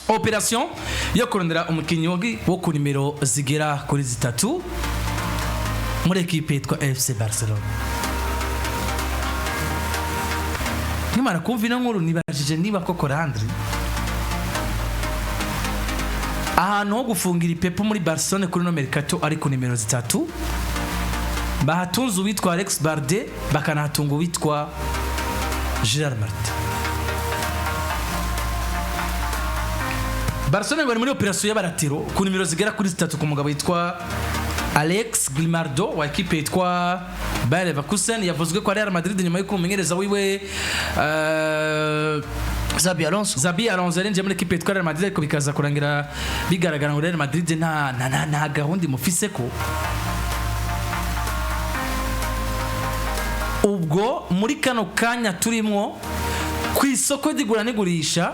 operation yo kurondera umukinyi wo ku nimero zigera kuri zitatu muri equipe yitwa FC Barcelona. Nimara kumva ino nkuru nibajije niba koko Landry ahantu ho gufungira ipepo muri Barcelona kuri no mercato ari ku nimero zitatu bahatunze uwitwa Alex Balde bakanahatunga uwitwa Gerard. Barcelona bari muri operation y'abaratiro ku nimero zigera kuri zitatu ku mugabo yitwa Alex Grimaldo wa equipe yitwa Balde yavuzwe ko Real Madrid nyuma yo kumenyereza wiwe Xabi Alonso yarinje muri equipe yitwa Real Madrid ariko bikaza kurangira bigaragara ngo Real Madrid nta gahunda mufise ko ubwo muri kano kanya turimo ku isoko ry'igura n'igurisha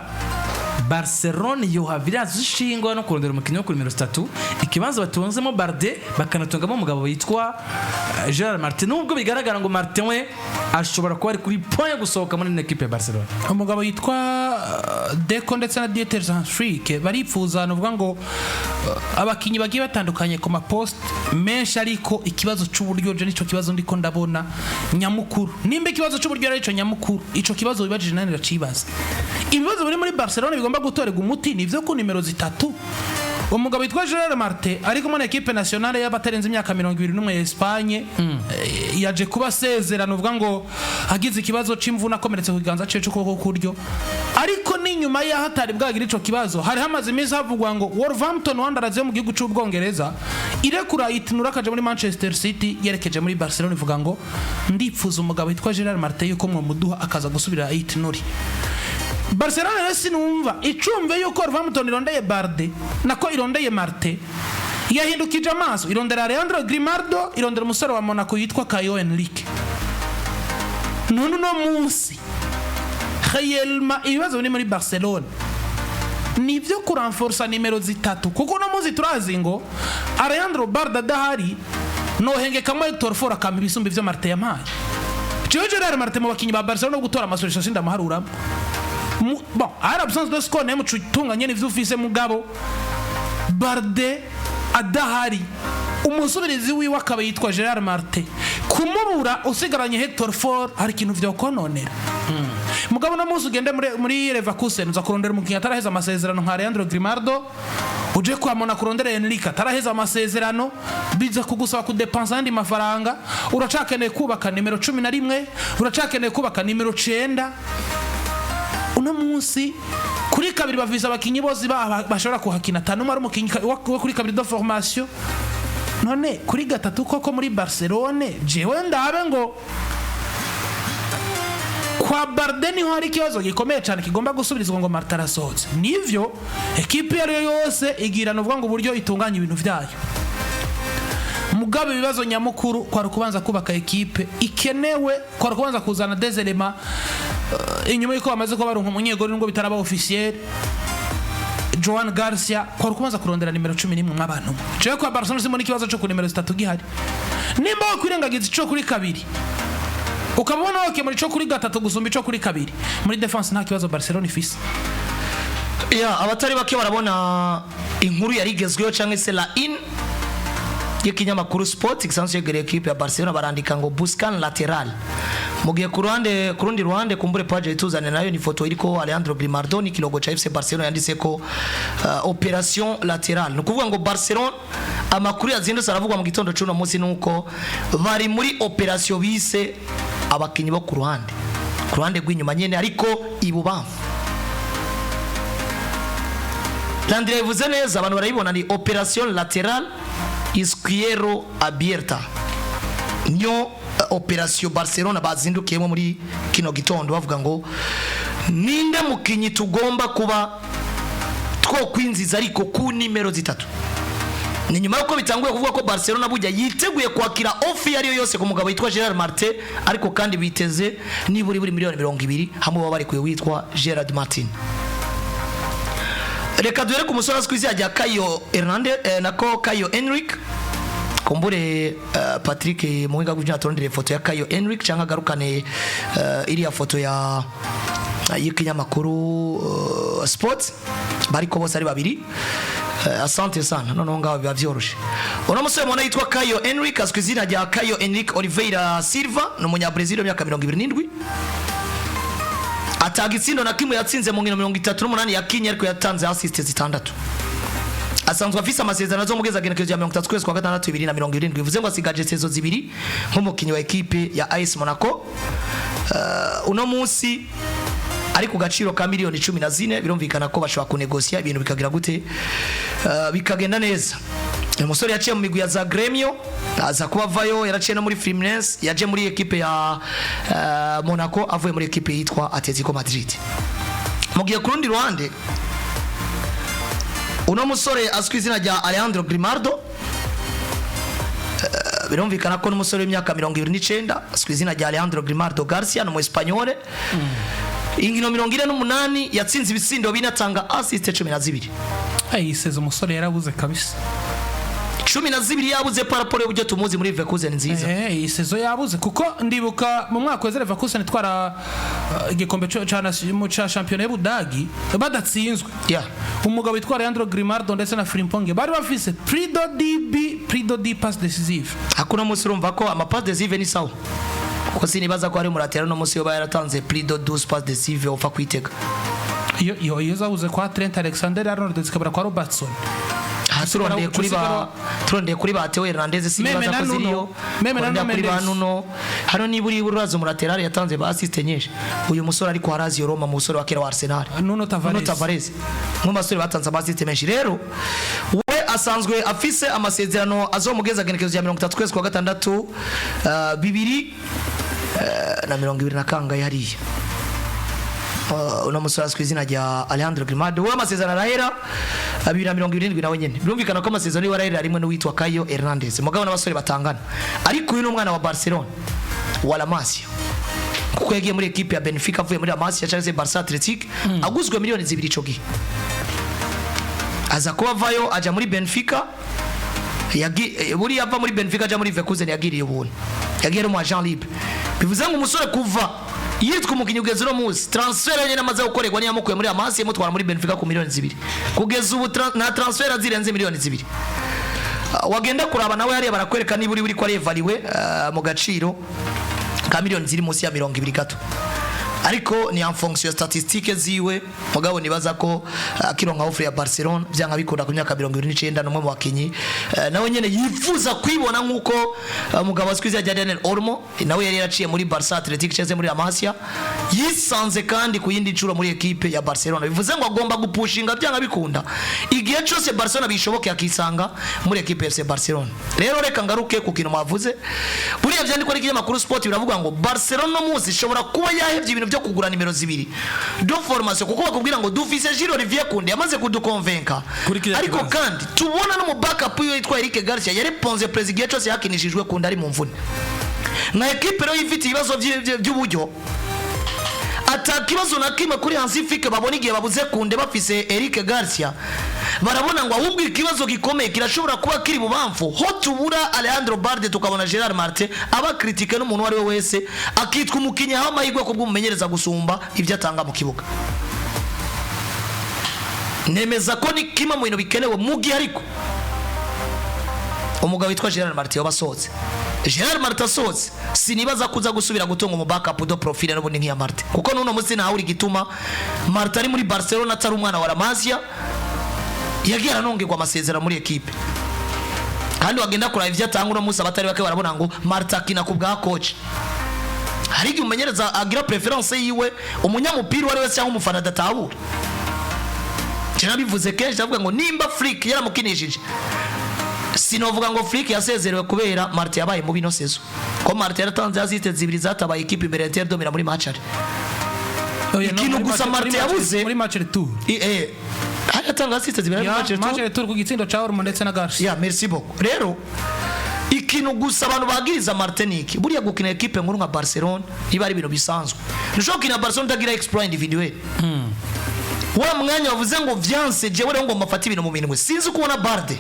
Barcelona yo havira zishingwa no kurondera umukinyi wo kuri nimero 3 ikibanza batunzemo Balde bakanatungamo umugabo yitwa Gerard nubwo bigaragara ngo Martin we ashobora kuba ari kuri point yo gusohoka muri equipe ya Barcelona. Umugabo yitwa Deco ndetse na Dieter Zanfrique baripfuza nuvuga ngo abakinyi bagiye batandukanye ku mapost menshi ariko ikibazo cy'uburyo je nico kibazo ndiko ndabona nyamukuru nimba ikibazo cy'uburyo ari ico nyamukuru ico kibazo bibajije nani racibaza ibibazo biri muri Barcelona bigomba gutorega umuti nivyo ku nimero zitatu. Umugabo yitwa Gerard Martin ariko muri equipe nationale y'abatarenze imyaka 21 ya Espagne yaje kuba sezerano uvuga ngo agize ikibazo c'imvuna akomeretse ku kiganza cece koko kuryo ariko ni nyuma ya hatari bwagira ico kibazo hari hamaze imisi havugwa ngo Wolverhampton Wanderers yo mu gihugu c'Ubwongereza irekura itinura akaje muri Manchester City yerekeje muri Barcelona ivuga ngo ndipfuza umugabo yitwa Gerard Martin yuko mwo muduha akaza gusubira itinuri. Barcelona resi numva icumve yuko Wolverhampton irondeye Balde nako irondeye Martin yahindukije amaso irondera Leandro Grimaldo irondera umusore wa Monaco yitwa Caio Henrique none no munsi khayelma ibibazo biri muri Barcelona nivyo kuranforsa nimero zitatu kuko no muzi turazi ngo Leandro Balde dahari no hengeka mo Hector Fora kam bisumbi vyo Martin yamaye Gerard Martin mu bakinyi ba Barcelona gutora amasolution sindamuharura. Bon, à l'absence de ce qu'on aime, tu tunganye n'ivyo ufise mugabo Balde adahari umusubirizi wiwe akaba yitwa Gerard Martin kumubura usigaranye Hector Ford hari ikintu vyo kononera mugabo no muzi ugende muri Leverkusen uza kurondera umukinnyi ataraheza amasezerano nka Leandro Grimaldo uje kwa Monaco kurondera Henrique ataraheza amasezerano biza kugusaba kudepensa andi mafaranga uracakeneye kubaka nimero 11 uracakeneye kubaka nimero 9 uno munsi kuri kabiri baviza abakinyi bose bashobora kuhakina tanu mari umukinyi kuri kabiri de formation none kuri gatatu koko muri Barcelona jewe ndabe ngo kwa Balde niho hari ikibazo gikomeye cyane kigomba gusubirizwa ngo Martin arasohotse nivyo equipe yari yose igira no vuga ngo uburyo itunganya ibintu vyayo mugabe ibibazo nyamukuru kwa rukubanza kubaka equipe ikenewe kwa rukubanza kuzana des éléments inyuma yuko bamaze ko baronka umunyegori ngo bitaraba officiel Joan Garcia kwa rukubanza kurondera nimero 11 mw'abantu je kwa Barcelona simoni kibazo cyo ku nimero 3 gihari nimba kwirengagiza ico kuri kabiri ukabona oke muri cyo kuri gatatu gusumba ico kuri kabiri muri defense nta kibazo Barcelona ifise abatari bake barabona inkuru yarigezweho cyangwa se la in y'ikinyamakuru Sport gisanzwe yegereye equipe ya Barcelona barandika ngo buscan lateral mugiye ku rundi ruhande kumbure page ituzane nayo ni foto iriko Leandro Grimaldo ni kilogo cha FC Barcelona yanditse ko operation lateral no kuvuga ngo Barcelona amakuru yazindutse aravugwa mu gitondo cy'uno munsi nuko bari muri operation bise abakinyi bo ku ruhande rw'inyuma nyene ariko ibubamfu Landry yavuze neza abantu barayibona ni operation lateral Izquierdo abierta nyo operation Barcelona bazindukiyemo muri kino gitondo bavuga ngo ninde mukinyi tugomba kuba two kwinziza ariko ku nimero 3 ni nyuma yuko bitanguye kuvuga ko Barcelona bujya yiteguye kwakira offer yari yose ku mugabo yitwa Gerard Martin ariko kandi biteze niburi miliyoni 20 hamwe bari kuye witwa Gerard Martin. Reka duhere ku musore azwi izajya Caio Hernandez nako Caio Henrique kumbure Patrick muhinga gujya turondere foto ya Caio Henrique cyangwa garukane iriya foto ya y'ikinyamakuru Sports bariko bose ari babiri. Asante sana noneho ngaho biba vyoroshe. Uno musore mwana yitwa Caio Henrique azwi izina rya Caio Henrique Oliveira Silva ni umunyabrazil w'imyaka 27 atagitsindo na kimwe yatsinze mu 38 yakinye ariko yatanze assist 6. Asanzwe afise amasezerano zo mugeza genekezo ya 33 kwezi kwa gatandatu 2027 bivuze ngo asigaje sezo zibiri nk'umukinyi wa equipe ya AS Monaco. Uno munsi ari ku gaciro ka miliyoni 14 birumvikana ko bashobora kunegosia ibintu bikagira gute bikagenda neza. Umusore yaciye mu migwi ya za Gremio aza kuba vayo yaraciye no muri Fluminense yaje muri equipe ya Monaco avuye muri equipe yitwa Atletico Madrid. Mugiye ku rundi ruhande uno musore azwi izina rya Alejandro Grimaldo birumvikana ko n'umusore w'imyaka 29 azwi izina rya Alejandro Grimaldo Garcia no mu Espanyol. Ingino 48 yatsinze ibitsindo binatanga assist 12. Sezo umusore yarabuze kabisa 12 yabuze paraporo y'ubyo tumuzi muri Leverkusen nziza. Sezo yabuze kuko ndibuka mu mwaka wa Leverkusen twara igikombe cha championnat y'Ubudagi badatsinzwe. Umugabo witwa Alejandro Grimaldo ndetse na Frimpong bari bafise Prido D pass decisive. Hakuna musi urumva ko ama pass decisive ni sawa. Ko sinibaza ko ari muratera no musi yo bayaratanze Prido 12 pass decisive ufa kwitega. Iyo zabuze kwa Trent Alexander-Arnold zikabura kwa Robertson. Turondeye kuri ba Theo Hernandez sinibaza ko ziriyo. Kuri banuno hano niburi burazo muraterare yatanze ba assist nyinshi. Uyu musore ari kwa Lazio Roma mu musore wa kera wa Arsenal. Nuno Tavares. Mu basore batanze ba assist menshi rero we asanzwe afise amasezerano azomugeza genekezo ya 33 kwezi kwa gatandatu 2020 na kanga yariye. Uno musore azwi izina rya Alejandro Grimaldo we amasezerano arahera 2027 nawe nyene birumvikana ko amasezerano y'arahera rimwe n'uwitwa Caio Hernandez mugabo n'abasore batangana ariko uyu n'umwana wa Barcelona wa La Masia kuko yagiye muri equipe ya Benfica avuye muri La Masia cyangwa Barça Athletic aguzwe miliyoni 2 ico gihe aza kuba vayo aja muri Benfica buri yava muri Benfica aja muri Leverkusen yagiriye ubuntu yagiye mu agent libre bivuze ngo umusore kuva yitwa umukinyi ugeze no munsi transfer yanye namaze gukorerwa ni yamukuye muri Amasi yamutwara muri Benfica ku miliyoni 2 kugeza ubu na transfer zirenze miliyoni 2 wagenda kuraba nawe yari barakwereka niba uri ko ari evaliwe mu gaciro ka miliyoni ziri munsi ya 20 gato ariko ni en fonction statistique ziwe mugabo nibaza ko kironka offer ya Barcelona byanga bikunda ku myaka 29 n'umwe mu bakinyi nawe nyene yifuza kwibona nkuko mugabo azwiza ya Daniel Olmo nawe yari yaraciye muri Barça Athletic cyeze muri Amasia yisanze kandi ku yindi ncuro muri equipe ya Barcelona bivuze ngo agomba gupushinga byanga bikunda igihe cyose Barcelona bishoboke akisanga muri equipe ya Barcelona rero reka ngaruke ku kintu mwavuze buriya byandiko ari kinyamakuru sport biravuga ngo Barcelona muzi ishobora kuba yahevye ibintu byo kugura nimero 2 do formation kuko bakubwira ngo dufise Giro Olivier Kunde yamaze kudukonvenka ariko kandi tubona no mu backup yo yitwa Eric Garcia yari ponze president cyose yakinishijwe Kunde ari mu mvune na equipe ro ifite ibibazo by'uburyo atakibazo na kimwe kuri Hansifike babona igihe babuze Kunde bafise Eric Garcia barabona ngo ahubwo ikibazo gikomeye kirashobora kuba kiri bubamfu ho tubura Alejandro Balde tukabona Gerard Martin aba critique n'umuntu wari we wese akitwa umukinyi aho amahirwe ko bwumumenyereza gusumba ibyo atanga mu kibuga nemeza ko ni kima mu bintu bikenewe mu gihe ariko umugabo witwa Gerard Martin wabasoze Gerard Martin asoze sinibaza kuza gusubira gutunga mu backup do profile n'ubundi nk'iya Martin kuko nuno munsi ntawe uri gituma Martin ari muri Barcelona atari umwana wa La Masia yagiye aranongegwa amasezerano muri equipe kandi wagenda kuraba ivyo atanga uno munsi abatari bake barabona ngo Martin akina ku bwa coach hari igihe umenyereza agira preference yiwe umunyamupira wari wese cyangwa umufana databura cyane bivuze kenshi ndavuga ngo nimba Flick yaramukinishije sinovuga ngo Flick yasezerewe kubera Martin yabaye mu bino sezo ko Martin yaratanze assist 2 zatabaye equipe imbere ya Inter domina muri match ari ikintu gusa Martin yabuze muri match retour atanga assist 2 muri match retour ku gitsindo cha Ormo ndetse na Garcia merci beaucoup rero ikintu gusa abantu bagiriza Martinique buriya gukina equipe nkuru nka Barcelona iba ari ibintu bisanzwe nishobora kina Barcelona tagira exploit individuel wa mwanya wavuze ngo vyanse jewe rero ngo mafata ibintu mu minwe sinzi kubona Balde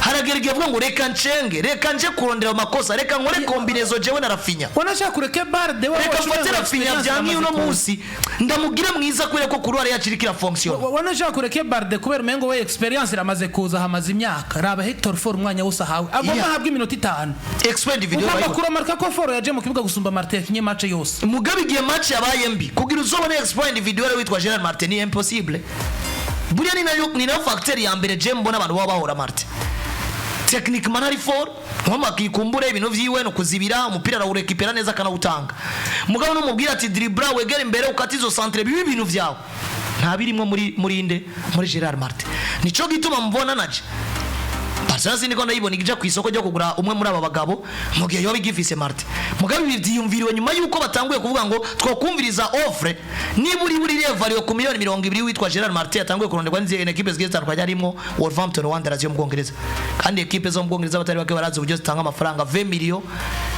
haragerege avuga ngo reka nje kurondera amakosa reka nkore kombinezo jewe na Rafinha wanashaka kureke Balde reka mfate Rafinha byanki uno munsi ndamubwira Mwiza kubera ko kuruara yacirikira fonction wanashaka kureke Balde kubera umengo we experience iramaze kuza hamaze imyaka raba Hector for umwanya wose ahawe agomba habwa iminota 5 expand video bayo kuri marka ko for yaje mu kibuga gusumba Martin kinye match yose mugabe igihe match yabaye mbi kugira uzobone expand video rero witwa Gerard Martin ni impossible buriya ni na factor ya mbere je mbona abantu baba bahora Martin technique manari for nkoma kikumbure ibintu vyiwe no kuzibira umupira rawurekipera neza kanawutanga mugabo no mubwira ati dribble wegera imbere ukatizo centre bibi ibintu vyawe nta birimo muri Gerard Martin nico gituma mbona naje Barcelona siniko ndayibona igija ku isoko ryo kugura umwe muri aba bagabo mu gihe yoba igifise Martin mugabo ibi byiyumviriwe nyuma yuko batanguye kuvuga ngo twokumviriza offre niburi buri revaliyo ku miliyoni 200 witwa Gerard Martin yatanguye kuronderwa n'izindi equipe zigiye zitandukanye harimo Wolverhampton Wanderers yo mu Bwongereza kandi equipe zo mu Bwongereza batari bake barazi uburyo zitanga amafaranga 20 miliyoni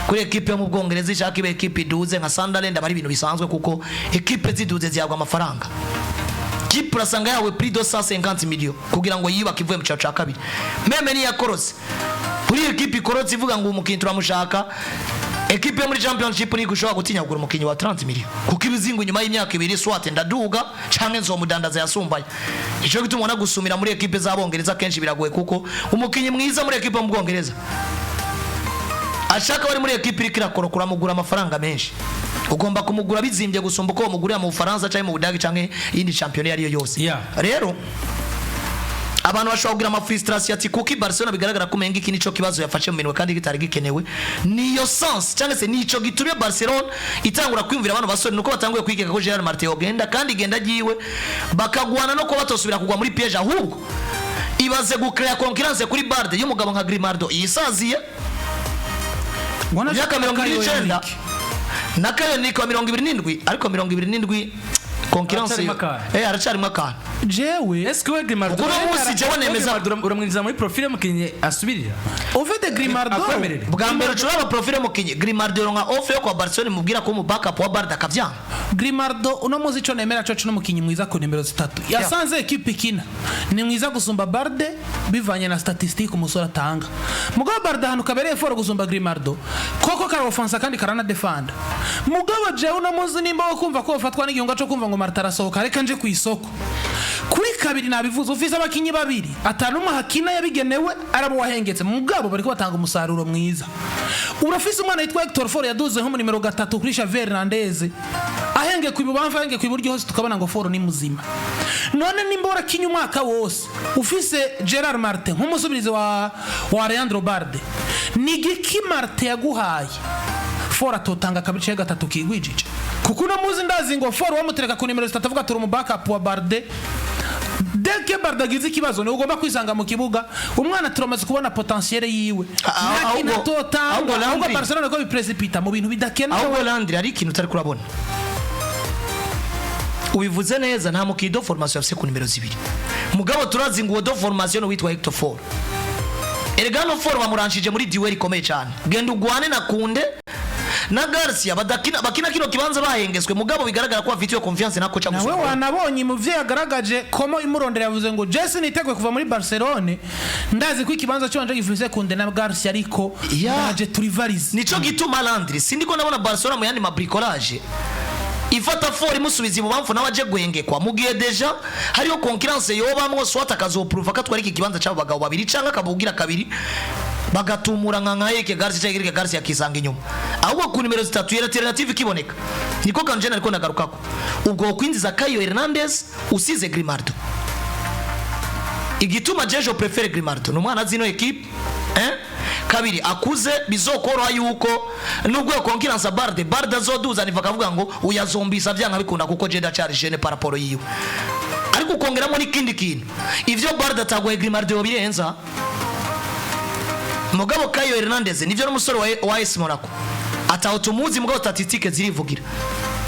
kuri equipe yo mu Bwongereza ishaka ibe equipe iduze nka Sunderland abari ibintu bisanzwe kuko equipe ziduze ziyagwa amafaranga Kipe rasanga yawe prix de 150 millions kugira ngo yibaka ivuye mu cyacu cya kabiri meme ni yakorose kuri equipe ikorotse ivuga ngo umukinyi turamushaka equipe muri championship ni gushobora gutinya kugura umukinyi wa 30 millions kuko ibizingo nyuma y'imyaka 2 swate ndaduga canke nzo mudandaza yasumbaye ico gituma ubona gusumira muri equipe z'abongereza kenshi biragoye kuko umukinyi mwiza muri equipe mu Bwongereza ashaka bari muri equipe irikira kora mugura amafaranga menshi ugomba kumugura bizimbye gusumba uko mugurira mu Faransa cyangwa mu Budage canke yindi championnat yariyo yose rero abantu bashobora kugira ama frustration ati kuki Barcelona bigaragara ko menga iki nico kibazo yafashe mu minwe kandi gitari gikenewe niyo sense cyangwa se nico gitumye Barcelona itangura kwimvira abantu basore nuko batanguye kwigeka ko Gerard Martin ogenda kandi genda giwe bakagwana no ko batosubira kugwa muri piège ahubwo ibaze gukrea concurrence kuri Balde y'umugabo nka Grimaldo yisaziye myaka 29 nakayo ni kwa 27 ariko 27 concurrence aracari makana jewe eske we Grimaldo uno musi jewe nemeza uramwinjiza muri profile mukinye asubirira ofete Grimaldo bwa mbere curaba profile mukinye Grimaldo ronka offer yo kwa Barcelona mubwira ko mu backup wa Balde akavyanga Grimaldo uno muzi cyo nemera cyo no mukinyi mwiza ku nimero 3 yasanze equipe ikina ni mwiza gusumba Balde bivanye na statistique umusora atanga mugabo Balde hanu kabereye foro gusumba Grimaldo koko kara offense kandi karana defend mugabo je uno muzi nimba kumva ko ufatwa n'igihunga cyo kumva ngo Marta arasohoka reka nje ku isoko kuri kabiri nabivuze ufise abakinyi babiri atanu mahakina yabigenewe arabo wahengetse mugabo bariko batanga umusaruro mwiza urafise umwana yitwa Hector Foro yaduze nko mu nimero 3 kuri Xavier Hernandez ahenge kwibubamva ahenge kwiburyo hose tukabona ngo Foro ni muzima none nimba urakinye umwaka wose ufise Gerard Martin nk'umusubirizi wa Leandro Balde nigiki Martin yaguhaye Foro atotanga kabiri cya gatatu kigwijije kuko no muzi ndazi ngo Foro wamutereka ku nimero 3 avuga turi mu backup wa Balde deke Balde agize ikibazo ni ugomba kwisanga mu kibuga umwana turamaze kubona potentiel yiwe nakina totanga ahubwo Barcelona ko biprecipitate mu bintu bidakenewe ahubwo Landry ari ikintu utari kurabona ubivuze neza nta mukido formation afise ku nimero 2 mugabo turazi ngo do formation witwa Hector Foro Ergano Foro bamuranshije muri duel ikomeye cyane genda ugwane na Kunde na Garcia bakina kino kibanza bahengeswe mugabo bigaragara ko afite yo confiance na kocha Musubirizi nawe wanabonye muvye yagaragaje komo imurondera yavuze ngo Jesse nitegwe kuva muri Barcelona ndazi ko ikibanza cyo anje gifise Kunde na Garcia ariko yaje turivarize nico gituma Landry sindiko nabona Barcelona mu yandi mabricolage ifata Foro imusubiza mu bamfu nawaje guhengekwa mugiye deja hariyo concurrence yoba mwo swata kazoprova katwari iki kibanza cy'abo bagabo babiri canga kabugira kabiri bagatumura nka yeke Garcia cyangwa Garcia kisanga inyuma ahubwo ku nimero 3 yera alternative kiboneka niko kanje nariko nagarukako ubwo kwinjiza Caio Hernandez usize Grimaldo igituma jeje prefere Grimaldo no mwana zino equipe kabiri akuze bizokoroha yuko nubwo yo concurrence Balde azoduza niva kavuga ngo uyazombisa byanka bikunda kuko je ndacari jeune par rapport yiwe ariko ukongeramo n'ikindi kintu ivyo Balde atagwaye Grimaldo birenza mugabo Caio Hernandez nivyo n'umusore wa AS Monaco atawutumuzi mugabo statistique zirivugira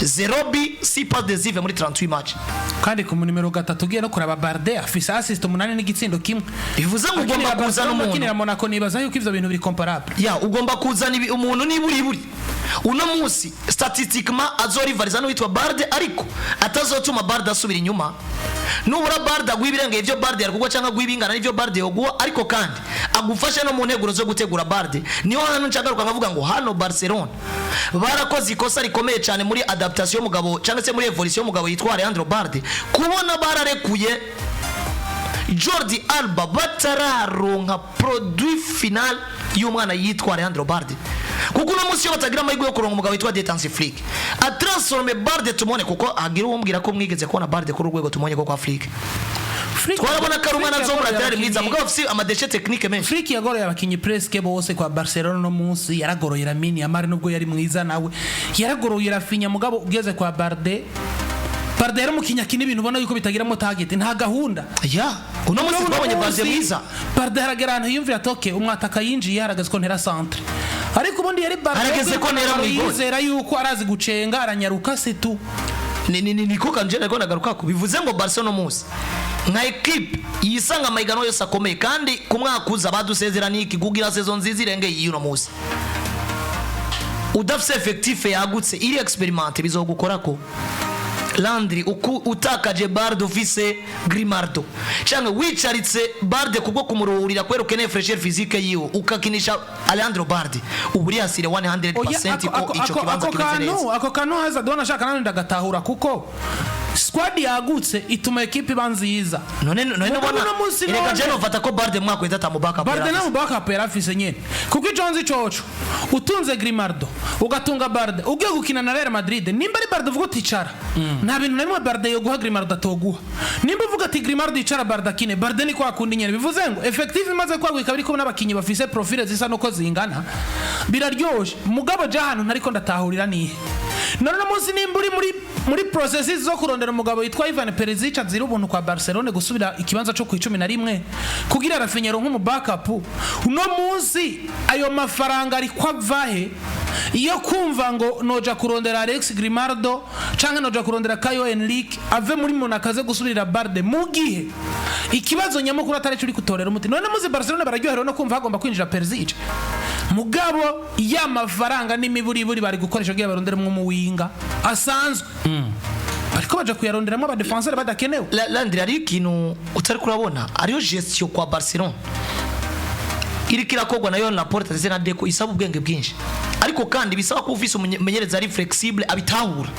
0 si pas décisive muri 38 match kandi ku numero 3 ugiye no kuraba Balde afise assist 8 n'igitsindo kimwe bivuze ngo ugomba kuzana umuntu akinira Monaco nibaza yuko ivyo bintu biri comparable ugomba kuzana umuntu niburi uno munsi statistiquement azorivariza no witwa Balde ariko atazotuma Balde asubira inyuma nubura Balde agwibirenge ivyo Balde yarikugwa cyangwa gwibingana n'ivyo Balde yoguwa ariko kandi agufashe no mu nteguro zo gutegura Balde niho hano nshagaruka nkavuga ngo hano Barcelona barakoze ikosa rikomeye cyane muri adaptation y'umugabo cyangwa se muri evolution y'umugabo yitwa Leandro Balde kubona bararekuye Jordi Alba batararonka produit final y'umwana yitwa Leandro Balde kuko no munsi yo batagira amahirwe yo kuronka umugabo witwa Detense Flick atransforme Balde tumone kuko agira umbwira ko mwigeze kubona Balde ku rwego tumonye ko kwa Flick twarabona ko umwana zo muri atari mwiza mugabo afite amadeshe technique menshi Flick yagoroye abakinyi presque bose kwa Barcelona no munsi yaragoroye Lamine Yamal nubwo yari mwiza nawe yaragoroye Rafinha mugabo ugeze kwa Balde yari umukinya kini ibintu ubona yuko bitagiramo target nta gahunda uno munsi twabonye Balde mwiza Balde haragera ahantu yumvira toke umwataka yinjiye harageze ko ntera centre ariko ubundi yari Balde harageze ko ntera mu igoli yizera yuko arazi gucenga aranyaruka setu niko kanje nako nagaruka ko bivuze ngo Barcelona munsi nka equipe yisanga amahigano yose akomeye kandi ku mwaka uza badusezeraniye ikigugira saison nziza irengeye y'uno munsi udafise effectif yagutse iri experiment bizogukora ko Landry utakaje Balde ufise Grimaldo cyangwa wicaritse Balde kubwo kumuruhurira kwerukene fraîcheur physique yiwe ukakinisha Leandro Balde uburi yasire 100% ko ico kibanza kimeze neza ako kanu haza dona shaka nani ndagatahura kuko squad yagutse ituma equipe banziza none ubona ireka je nofata ko Balde mwako idata mu backup Balde na mu backup yarafise nyene kuko iconzi coco utunze Grimaldo ugatunga Balde ugiye gukina na Real Madrid nimba ari Balde uvuga uticara nta bintu namwe Balde yo guha Grimaldo atoguha nimba uvuga ati Grimaldo icara Balde akine Balde ni kwa kundi nyene bivuze ngo effective imaze kwagwika biri ko n'abakinyi bafise profile zisa no ko zingana biraryoshe mugabo je hano ntariko ndatahurira nihe none munsi nimba uri muri processes zo kurondera umugabo yitwa Ivan Perisic azira ubuntu kwa Barcelona gusubira ikibanza cyo ku 11 kugira Rafinha nk'umu backup uno munsi ayo mafaranga ari kwavahe iyo kumva ngo noja kurondera Alex Grimaldo canke noja kurondera Caio Henrique ave muri Monaco gusubira Balde mugihe ikibazo nyamukuru atari cyo uri kutorera umuti none muzi Barcelona bararyoherewe no kumva hagomba kwinjira Perisic mugabo ya mafaranga n'imiburiburi bari gukoresha giye barondera mu winga asanzwe ariko baje kuyaronderamo aba defenseur badakenewe Landry ari ikintu utari kurabona ariyo gestion kwa Barcelona iri kirakogwa nayo Laporte ndetse na Deco isaba ubwenge bwinshi ariko kandi bisaba ko ufise umumenyereza ari flexible abitahura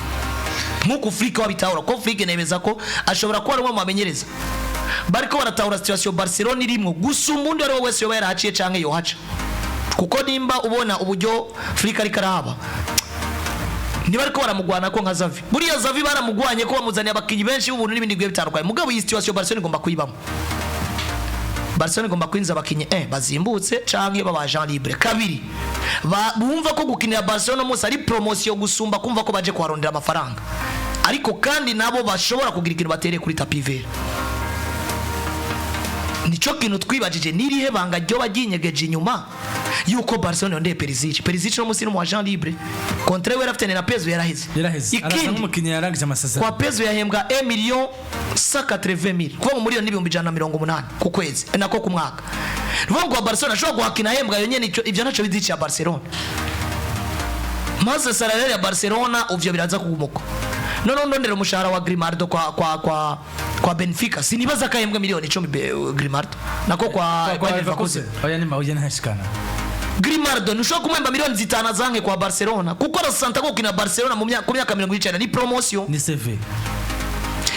nkuko Flick wabitahura ko Flick nemeza ko ashobora kuba ari mu bamenyereza bariko baratahura situation Barcelona irimo gusumba undi ari wese yoba yarahaciye canke yohaca kuko nimba ubona uburyo Flick ari karaba niba ariko baramugwana ko nka Xavi buriya Xavi baramugwanye ko bamuzaniye abakinyi benshi b'ubuntu n'ibindi gwe bitandukanye mugabo iyi situation Barcelona igomba kuyibamo Barcelona igomba kwinza abakinyi bazimbutse canke baba Jean libre kabiri bumva ko gukinira Barcelona mose ari promotion gusumba kumva ko baje kuharondera amafaranga ariko kandi nabo bashobora kugira ikintu batere kuri tapi vert nico kintu twibajije nirihe banga ryo baginyegeje inyuma yuko Barcelona yondeye Perisic no musi no mu Jean libre contre we rafite na peso yaraheze ikindi umukinnyi yarangije amasezerano kwa peso yahembwa 1,180,000 kuva mu miliyoni 180 ku kwezi nako ku mwaka rwongo Barcelona shobora guhakina hembwa yonyene ivyo naco bizica Barcelona maze salary ya Barcelona uvyo biraza kugumuka none ndondera umushahara wa Grimaldo kwa Benfica sinibaza kahembwa miliyoni 10 Grimaldo nako kwa Leverkusen oya ni mawuje ntashikana Grimaldo nushobora kumwemba miliyoni 5 zange kwa Barcelona kuko arasanta ko kina Barcelona ku myaka 19 ni promotion ni CV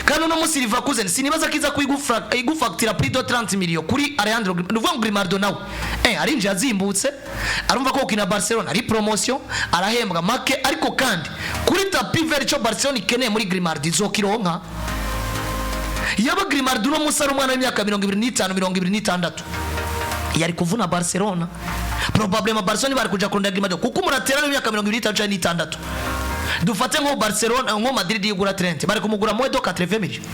kandi no musi Leverkusen sinibaza kiza kuigufactira plus de 30 millions kuri Alejandro Grimaldo nawe arinje azimbutse arumva ko kina Barcelona ari promotion arahembwa make ariko kandi kuri tapi vert cyo Barcelona ikeneye muri Grimaldo izokironka yaba Grimaldo no musara umwana w'imyaka 25-26 yari kuvuna Barcelona probablement Barcelona bari kuja kurunda Grimaldo kuko muratera n'imyaka 25-26 dufate nko Barcelona nko Madrid yigura 30 bari kumugura moedo 80 millions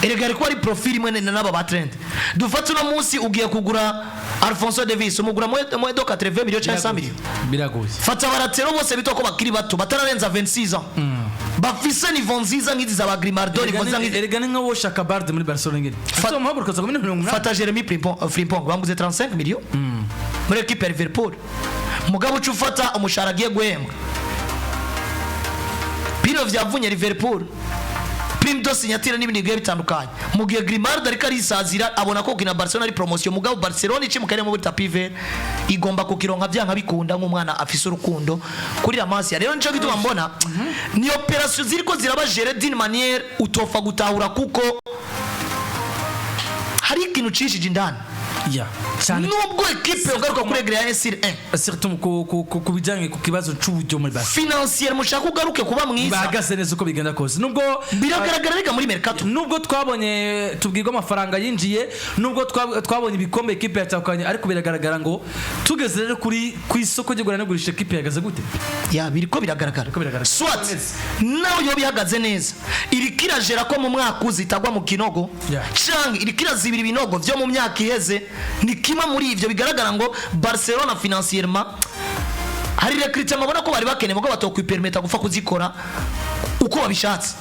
erega ariko ari profil imwe n'aba ba 30 dufate no munsi ugiye kugura Alphonso Davies umugura moedo 80 millions cyangwa 100 millions biragoye fata baratero bose bitoko bakiri bato batararenza 26 ans bafise niveau nziza ngizi za Grimaldo niveau nziza ngizi erega ninka wo shaka Balde muri Barcelona ngiri fata muhaguruka zo 180 fata Jeremy Frimpong bamuze 35 millions muri equipe ya Liverpool mugabo ucufata umushahara agiye guhembwa bino vyavunye Liverpool prime de signature n'ibindi bigiye bitandukanye mu gihe Grimaldo ariko arisazira abona ko gukina Barcelona ari promotion mugabo Barcelona icimukanye mu tapis vert igomba kukironka byanka bikunda nk'umwana afise urukundo kuri la Masia rero nico gituma mbona ni operation ziriko ziraba gérer d'une manière utofa gutahura kuko hari ikintu cishije indani ya cyane nubwo equipe ugaruka kuri Gerard sur 1 surtout ku bijyanye ku kibazo cy'uburyo muri base financier mushaka ugaruke kuba mwiza bahagaze neza uko bigenda kose nubwo biragaragara reka muri mercato nubwo twabonye tubwirwa amafaranga yinjiye nubwo twabonye ibikombe equipe yatakanye ariko biragaragara ngo tugeze rero kuri ku isoko ryo gurana gurisha equipe yagaze gute ya biriko biragaragara swat nawe yo bihagaze neza irikirajera ko mu mwaka uzitagwa mu kinogo cyangwa irikirazibira ibinogo byo mu myaka iheze ni kimwe muri ivyo bigaragara ngo Barcelona financièrement hari recrutement mabona ko bari bakeneye ngo batokwipermeta gufa kuzikora uko babishatse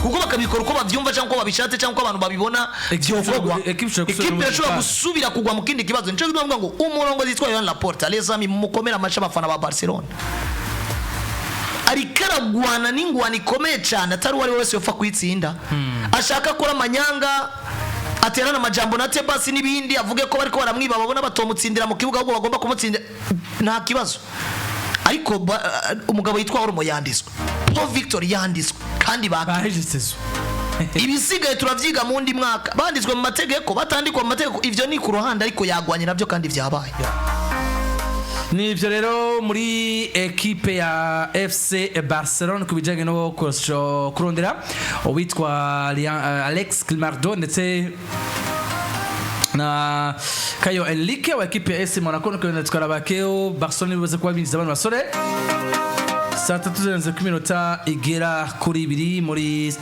kuko bakabikora uko bavyumva cyangwa uko babishatse cyangwa uko abantu babibona byokogwa equipe yashobora gusubira kugwa mu kindi kibazo nico bivuga ngo umurongo zitwa Yohan Laporta les amis mukomera amacha abafana ba Barcelona arikaragwana n'ingwani ikomeye cyane atari wari wese yofa kwitsinda ashaka kora amanyanga aterana amajambo na Tebasi n'ibindi avuge ko bariko baramwiba babona batomutsindira mu kibuga ahubwo bagomba kumutsindira nta kibazo ariko umugabo yitwa Oromo yanditswe Paul Victor yanditswe kandi bahejesezo ibisigaye turavyiga mu ndi mwaka banditswe mu mategeko batandikwa mu mategeko ivyo ni ku ruhande ariko yagwanye navyo kandi vyabaye nivyo rero muri equipe ya FC Barcelona kubijanye no kurondera witwa Alex Grimaldo ndetse na Kayo Enrique wa equipe ya AC Monaco no kwenda twarabakeo Barcelona bivuze kuba binjiza abantu basore saa 3:00 igera kuri 2 muri